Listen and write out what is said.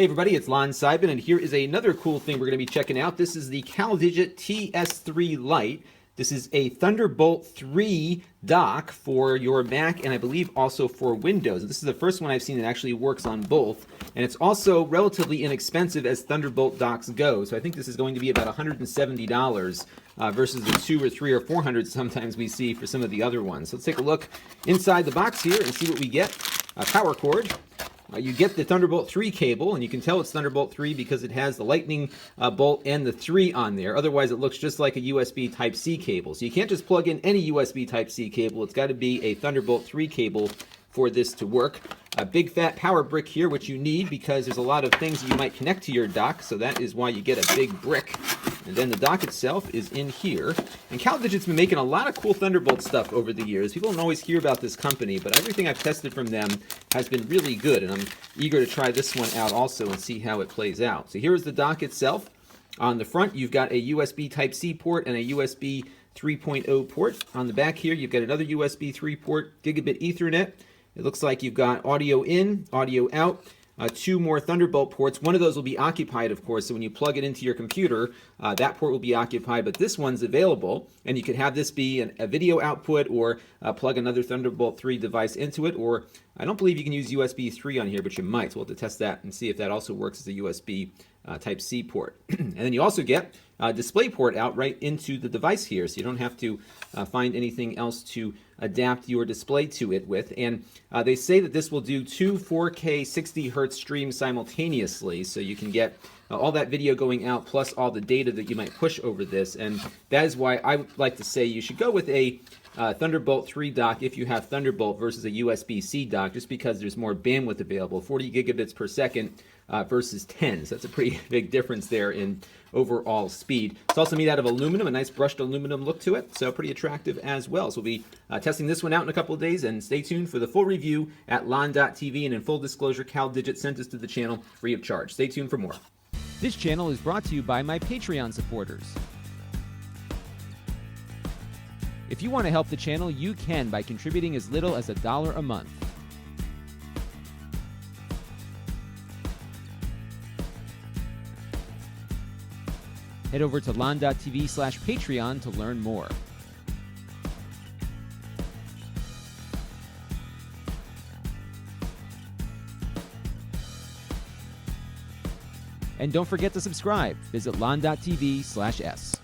Hey everybody, it's Lon Seidman, and here is another cool thing we're going to be checking out. This is the CalDigit TS3 Lite. This is a Thunderbolt 3 dock for your Mac and I believe also for Windows. This is the first one I've seen that actually works on both, and it's also relatively inexpensive as Thunderbolt docks go. So I think this is going to be about $170 versus the $200 or $300 or $400 sometimes we see for some of the other ones. So let's take a look inside the box here and see what we get. A power cord. You get the Thunderbolt 3 cable, and you can tell it's Thunderbolt 3 because it has the lightning bolt and the 3 on there. Otherwise, it looks just like a USB Type-C cable. So you can't just plug in any USB Type-C cable. It's got to be a Thunderbolt 3 cable for this to work. A big fat power brick here, which you need because there's a lot of things that you might connect to your dock, so that is why you get a big brick. And then the dock itself is in here. And CalDigit's been making a lot of cool Thunderbolt stuff over the years. People don't always hear about this company, but everything I've tested from them has been really good, and I'm eager to try this one out also and see how it plays out. So here is the dock itself. On the front, you've got a USB Type-C port and a USB 3.0 port. On the back here, you've got another USB 3 port, gigabit Ethernet. It looks like you've got audio in, audio out, 2 more Thunderbolt ports. One of those will be occupied, of course, so when you plug it into your computer, that port will be occupied, but this one's available, and you could have this be a video output or plug another Thunderbolt 3 device into it, or I don't believe you can use USB 3 on here, but you might, so we'll have to test that and see if that also works as a USB Type-C port. And then you also get a display port out right into the device here, so you don't have to find anything else to adapt your display to it with. And they say that this will do 2 4K 60 Hz streams simultaneously, so you can get all that video going out plus all the data that you might push over this. And that is why I would like to say you should go with a Thunderbolt 3 dock if you have Thunderbolt versus a USB-C dock, just because there's more bandwidth available, 40 gigabits per second versus 10. So that's a pretty big difference there in overall speed. It's also made out of aluminum, a nice brushed aluminum look to it, so pretty attractive as well. So we'll be testing this one out in a couple of days, and stay tuned for the full review at lon.tv. And in full disclosure, CalDigit sent this to the channel free of charge. Stay tuned for more. This channel is brought to you by my Patreon supporters. If you want to help the channel, you can by contributing as little as $1 a month. Head over to lon.tv/Patreon to learn more. And don't forget to subscribe. Visit lon.tv/S.